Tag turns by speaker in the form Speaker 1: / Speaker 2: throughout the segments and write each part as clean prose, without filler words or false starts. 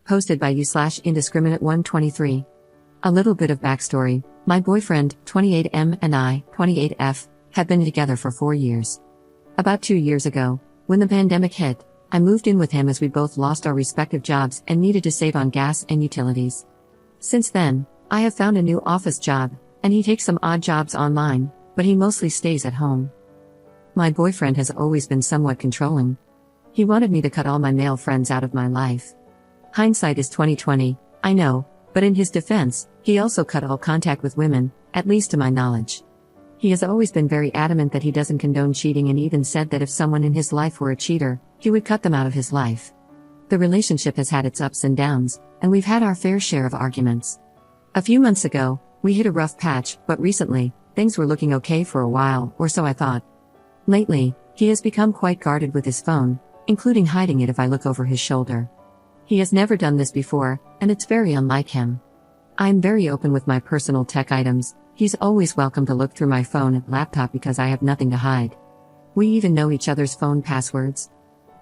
Speaker 1: Posted by you/indiscriminate123. A little bit of backstory. My boyfriend, 28M, and I, 28F, have been together for 4 years. About 2 years ago, when the pandemic hit, I moved in with him as we both lost our respective jobs and needed to save on gas and utilities. Since then, I have found a new office job, and he takes some odd jobs online, but he mostly stays at home. My boyfriend has always been somewhat controlling. He wanted me to cut all my male friends out of my life. Hindsight is 20/20, I know, but in his defense, he also cut all contact with women, at least to my knowledge. He has always been very adamant that he doesn't condone cheating and even said that if someone in his life were a cheater, he would cut them out of his life. The relationship has had its ups and downs, and we've had our fair share of arguments. A few months ago, we hit a rough patch, but recently, things were looking okay for a while, or so I thought. Lately, he has become quite guarded with his phone, including hiding it if I look over his shoulder. He has never done this before, and it's very unlike him. I am very open with my personal tech items. He's always welcome to look through my phone and laptop because I have nothing to hide. We even know each other's phone passwords.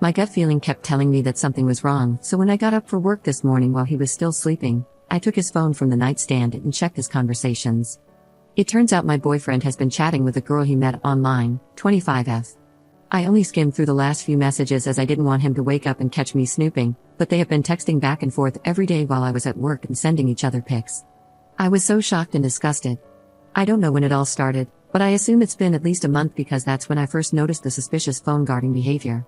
Speaker 1: My gut feeling kept telling me that something was wrong, so when I got up for work this morning while he was still sleeping, I took his phone from the nightstand and checked his conversations. It turns out my boyfriend has been chatting with a girl he met online, 25F. I only skimmed through the last few messages as I didn't want him to wake up and catch me snooping, but they have been texting back and forth every day while I was at work and sending each other pics. I was so shocked and disgusted. I don't know when it all started, but I assume it's been at least a month because that's when I first noticed the suspicious phone guarding behavior.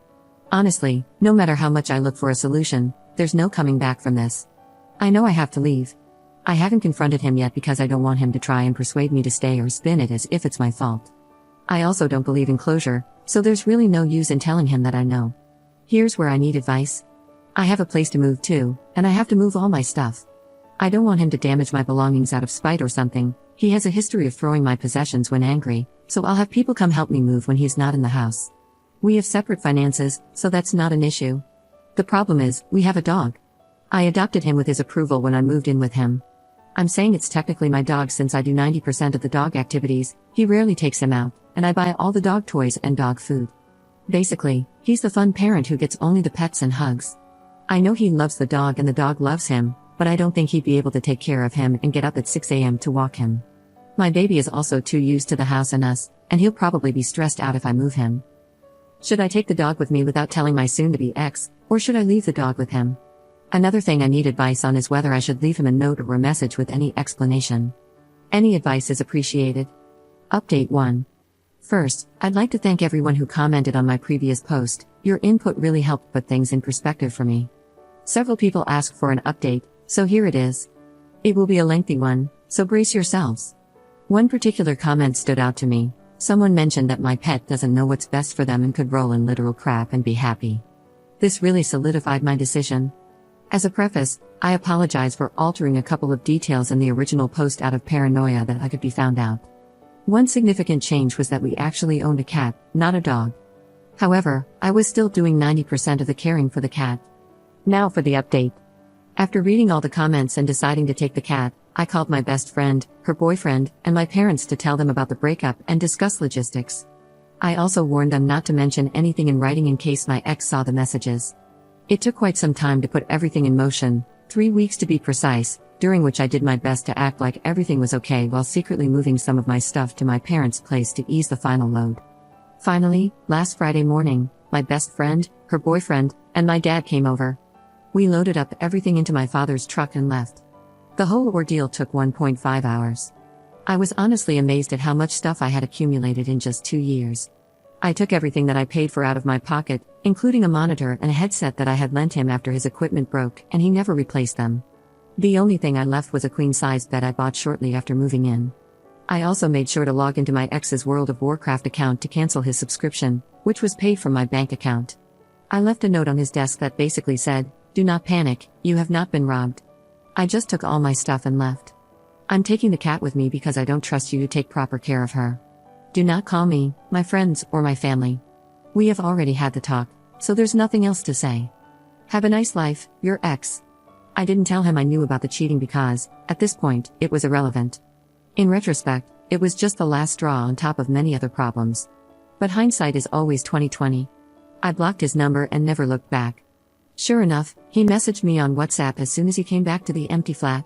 Speaker 1: Honestly, no matter how much I look for a solution, there's no coming back from this. I know I have to leave. I haven't confronted him yet because I don't want him to try and persuade me to stay or spin it as if it's my fault. I also don't believe in closure, so there's really no use in telling him that I know. Here's where I need advice. I have a place to move to, and I have to move all my stuff. I don't want him to damage my belongings out of spite or something. He has a history of throwing my possessions when angry, so I'll have people come help me move when he's not in the house. We have separate finances, so that's not an issue. The problem is, we have a dog. I adopted him with his approval when I moved in with him. I'm saying it's technically my dog since I do 90% of the dog activities. He rarely takes him out, and I buy all the dog toys and dog food. Basically, he's the fun parent who gets only the pets and hugs. I know he loves the dog and the dog loves him, but I don't think he'd be able to take care of him and get up at 6 a.m. to walk him. My baby is also too used to the house and us, and he'll probably be stressed out if I move him. Should I take the dog with me without telling my soon-to-be ex, or should I leave the dog with him? Another thing I need advice on is whether I should leave him a note or a message with any explanation. Any advice is appreciated. Update 1. First, I'd like to thank everyone who commented on my previous post. Your input really helped put things in perspective for me. Several people asked for an update, so here it is. It will be a lengthy one, so brace yourselves. One particular comment stood out to me. Someone mentioned that my pet doesn't know what's best for them and could roll in literal crap and be happy. This really solidified my decision. As a preface, I apologize for altering a couple of details in the original post out of paranoia that I could be found out. One significant change was that we actually owned a cat, not a dog. However, I was still doing 90% of the caring for the cat. Now for the update. After reading all the comments and deciding to take the cat, I called my best friend, her boyfriend, and my parents to tell them about the breakup and discuss logistics. I also warned them not to mention anything in writing in case my ex saw the messages. It took quite some time to put everything in motion, 3 weeks to be precise, during which I did my best to act like everything was okay while secretly moving some of my stuff to my parents' place to ease the final load. Finally, last Friday morning, my best friend, her boyfriend, and my dad came over. We loaded up everything into my father's truck and left. The whole ordeal took 1.5 hours. I was honestly amazed at how much stuff I had accumulated in just 2 years. I took everything that I paid for out of my pocket, including a monitor and a headset that I had lent him after his equipment broke, and he never replaced them. The only thing I left was a queen-size bed I bought shortly after moving in. I also made sure to log into my ex's World of Warcraft account to cancel his subscription, which was paid from my bank account. I left a note on his desk that basically said, "Do not panic, you have not been robbed." I just took all my stuff and left. I'm taking the cat with me because I don't trust you to take proper care of her. Do not call me, my friends, or my family. We have already had the talk, so there's nothing else to say. Have a nice life, your ex. I didn't tell him I knew about the cheating because, at this point, it was irrelevant. In retrospect, it was just the last straw on top of many other problems. But hindsight is always 20/20. I blocked his number and never looked back. Sure enough, he messaged me on WhatsApp as soon as he came back to the empty flat.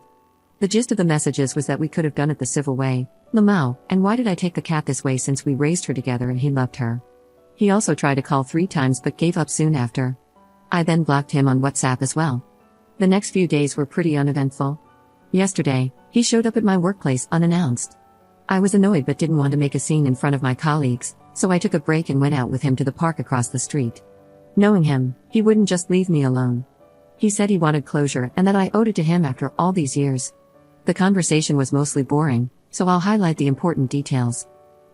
Speaker 1: The gist of the messages was that we could have done it the civil way, Lamau, and why did I take the cat this way since we raised her together and he loved her. He also tried to call 3 times but gave up soon after. I then blocked him on WhatsApp as well. The next few days were pretty uneventful. Yesterday, he showed up at my workplace unannounced. I was annoyed but didn't want to make a scene in front of my colleagues, so I took a break and went out with him to the park across the street. Knowing him, he wouldn't just leave me alone. He said he wanted closure and that I owed it to him after all these years. The conversation was mostly boring, so I'll highlight the important details.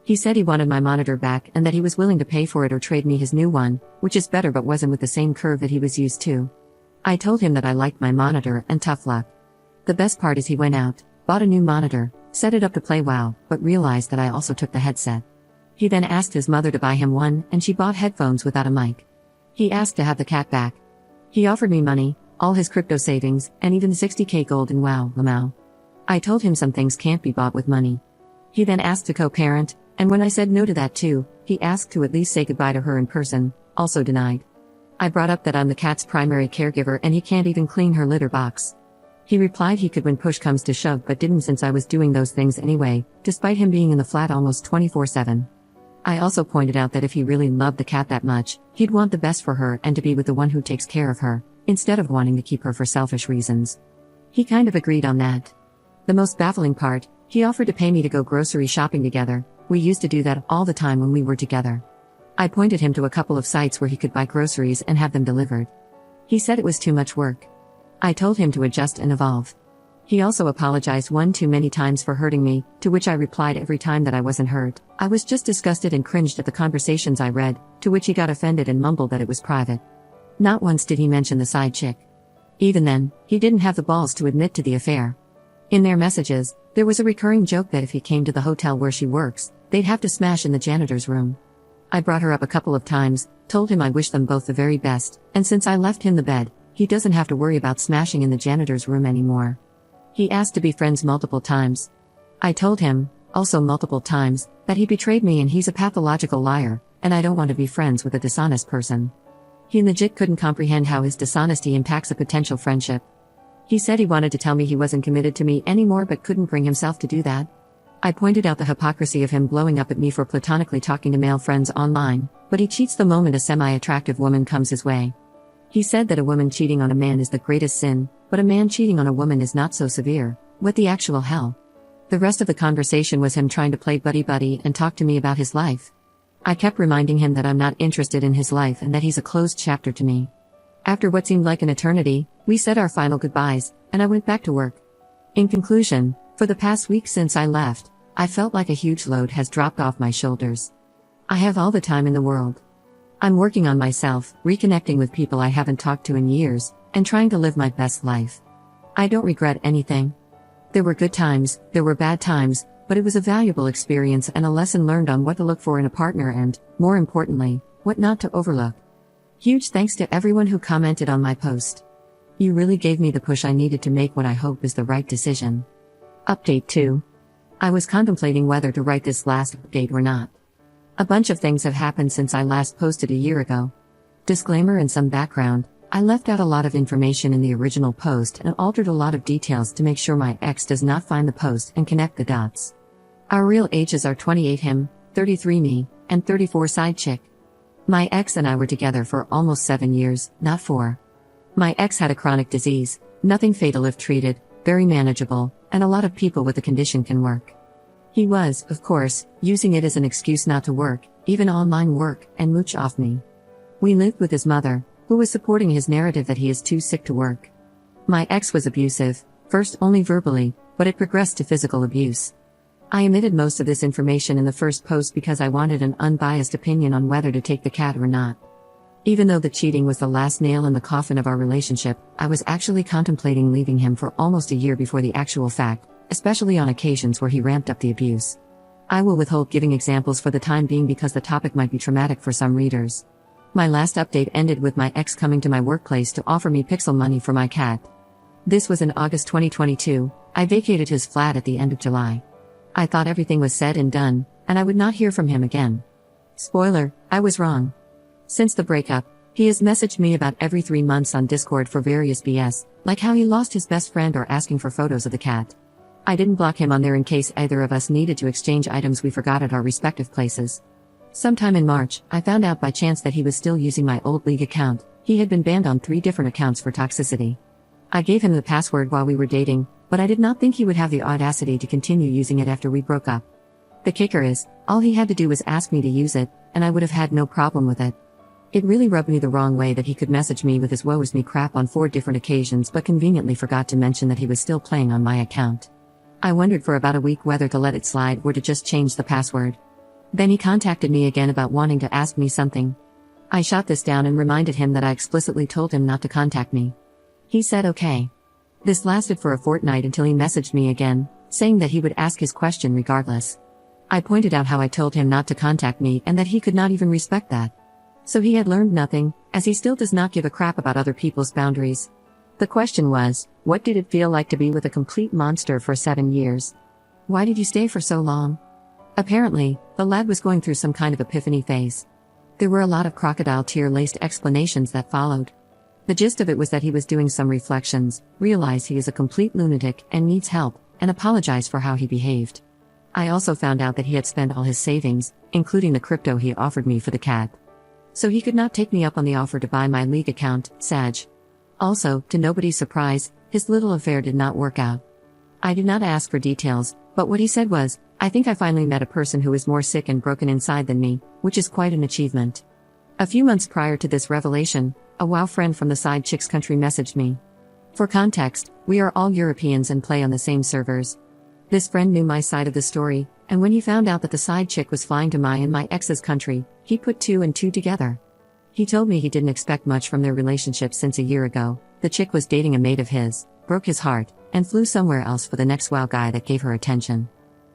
Speaker 1: He said he wanted my monitor back and that he was willing to pay for it or trade me his new one, which is better but wasn't with the same curve that he was used to. I told him that I liked my monitor and tough luck. The best part is he went out, bought a new monitor, set it up to play WoW, but realized that I also took the headset. He then asked his mother to buy him one and she bought headphones without a mic. He asked to have the cat back. He offered me money, all his crypto savings, and even 60k gold in WoW, Lamau. I told him some things can't be bought with money. He then asked to co-parent, and when I said no to that too, he asked to at least say goodbye to her in person, also denied. I brought up that I'm the cat's primary caregiver and he can't even clean her litter box. He replied he could when push comes to shove but didn't since I was doing those things anyway, despite him being in the flat almost 24/7. I also pointed out that if he really loved the cat that much, he'd want the best for her and to be with the one who takes care of her, instead of wanting to keep her for selfish reasons. He kind of agreed on that. The most baffling part, he offered to pay me to go grocery shopping together. We used to do that all the time when we were together. I pointed him to a couple of sites where he could buy groceries and have them delivered. He said it was too much work. I told him to adjust and evolve. He also apologized one too many times for hurting me, to which I replied every time that I wasn't hurt. I was just disgusted and cringed at the conversations I read, to which he got offended and mumbled that it was private. Not once did he mention the side chick. Even then, he didn't have the balls to admit to the affair. In their messages, there was a recurring joke that if he came to the hotel where she works, they'd have to smash in the janitor's room. I brought her up a couple of times, told him I wish them both the very best, and since I left him the bed, he doesn't have to worry about smashing in the janitor's room anymore. He asked to be friends multiple times. I told him, also multiple times, that he betrayed me and he's a pathological liar, and I don't want to be friends with a dishonest person. He legit couldn't comprehend how his dishonesty impacts a potential friendship. He said he wanted to tell me he wasn't committed to me anymore but couldn't bring himself to do that. I pointed out the hypocrisy of him blowing up at me for platonically talking to male friends online, but he cheats the moment a semi-attractive woman comes his way. He said that a woman cheating on a man is the greatest sin, but a man cheating on a woman is not so severe. What the actual hell? The rest of the conversation was him trying to play buddy-buddy and talk to me about his life. I kept reminding him that I'm not interested in his life and that he's a closed chapter to me. After what seemed like an eternity, we said our final goodbyes, and I went back to work. In conclusion, for the past week since I left, I felt like a huge load has dropped off my shoulders. I have all the time in the world. I'm working on myself, reconnecting with people I haven't talked to in years, and trying to live my best life. I don't regret anything. There were good times, there were bad times, but it was a valuable experience and a lesson learned on what to look for in a partner and, more importantly, what not to overlook. Huge thanks to everyone who commented on my post. You really gave me the push I needed to make what I hope is the right decision. Update 2. I was contemplating whether to write this last update or not. A bunch of things have happened since I last posted a year ago. Disclaimer and some background, I left out a lot of information in the original post and altered a lot of details to make sure my ex does not find the post and connect the dots. Our real ages are 28 him, 33 me, and 34 side chick. My ex and I were together for almost 7 years, not 4. My ex had a chronic disease, nothing fatal if treated, very manageable, and a lot of people with the condition can work. He was, of course, using it as an excuse not to work, even online work, and mooch off me. We lived with his mother, who was supporting his narrative that he is too sick to work. My ex was abusive, first only verbally, but it progressed to physical abuse. I omitted most of this information in the first post because I wanted an unbiased opinion on whether to take the cat or not. Even though the cheating was the last nail in the coffin of our relationship, I was actually contemplating leaving him for almost a year before the actual fact, especially on occasions where he ramped up the abuse. I will withhold giving examples for the time being because the topic might be traumatic for some readers. My last update ended with my ex coming to my workplace to offer me pixel money for my cat. This was in August 2022, I vacated his flat at the end of July. I thought everything was said and done, and I would not hear from him again. Spoiler, I was wrong. Since the breakup, He has messaged me about every 3 months on Discord for various BS, like how he lost his best friend or asking for photos of the cat. I didn't block him on there in case either of us needed to exchange items we forgot at our respective places. Sometime in March, I found out by chance that he was still using my old League account. He had been banned on 3 different accounts for toxicity. I gave him the password while we were dating, but I did not think he would have the audacity to continue using it after we broke up. The kicker is, all he had to do was ask me to use it, and I would have had no problem with it. It really rubbed me the wrong way that he could message me with his woe is me crap on 4 different occasions but conveniently forgot to mention that he was still playing on my account. I wondered for about a week whether to let it slide or to just change the password. Then he contacted me again about wanting to ask me something. I shot this down and reminded him that I explicitly told him not to contact me. He said okay. This lasted for a fortnight until he messaged me again, saying that he would ask his question regardless. I pointed out how I told him not to contact me and that he could not even respect that. So he had learned nothing, as he still does not give a crap about other people's boundaries. The question was, what did it feel like to be with a complete monster for 7 years? Why did you stay for so long? Apparently, the lad was going through some kind of epiphany phase. There were a lot of crocodile tear-laced explanations that followed. The gist of it was that he was doing some reflections, realized he is a complete lunatic and needs help, and apologized for how he behaved. I also found out that he had spent all his savings, including the crypto he offered me for the cat. So he could not take me up on the offer to buy my League account, Sag. Also, to nobody's surprise, his little affair did not work out. I did not ask for details, but what he said was, I think I finally met a person who is more sick and broken inside than me, which is quite an achievement. A few months prior to this revelation, a WoW friend from the side chick's country messaged me. For context, we are all Europeans and play on the same servers. This friend knew my side of the story, and when he found out that the side chick was flying to my ex's country, he put 2 and 2 together. He told me he didn't expect much from their relationship since a year ago. The chick was dating a mate of his, broke his heart, and flew somewhere else for the next WoW guy that gave her attention.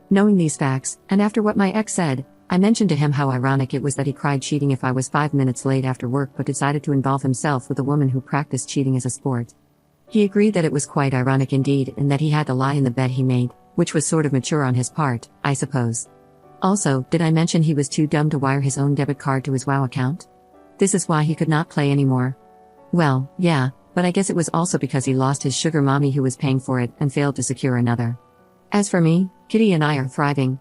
Speaker 1: Knowing these facts, and after what my ex said, I mentioned to him how ironic it was that he cried cheating if I was 5 minutes late after work but decided to involve himself with a woman who practiced cheating as a sport. He agreed that it was quite ironic indeed and that he had to lie in the bed he made, which was sort of mature on his part, I suppose. Also, did I mention he was too dumb to wire his own debit card to his WoW account? This is why he could not play anymore. Well, yeah, but I guess it was also because he lost his sugar mommy who was paying for it and failed to secure another. As for me, Kitty and I are thriving.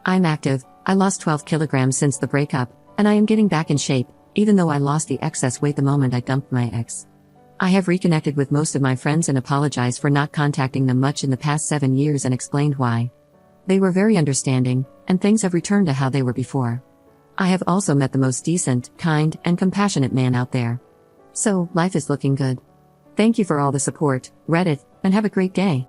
Speaker 1: I'm active, I lost 12 kilograms since the breakup, and I am getting back in shape, even though I lost the excess weight the moment I dumped my ex. I have reconnected with most of my friends and apologized for not contacting them much in the past 7 years and explained why. They were very understanding, and things have returned to how they were before. I have also met the most decent, kind, and compassionate man out there. So, life is looking good. Thank you for all the support, Reddit, and have a great day.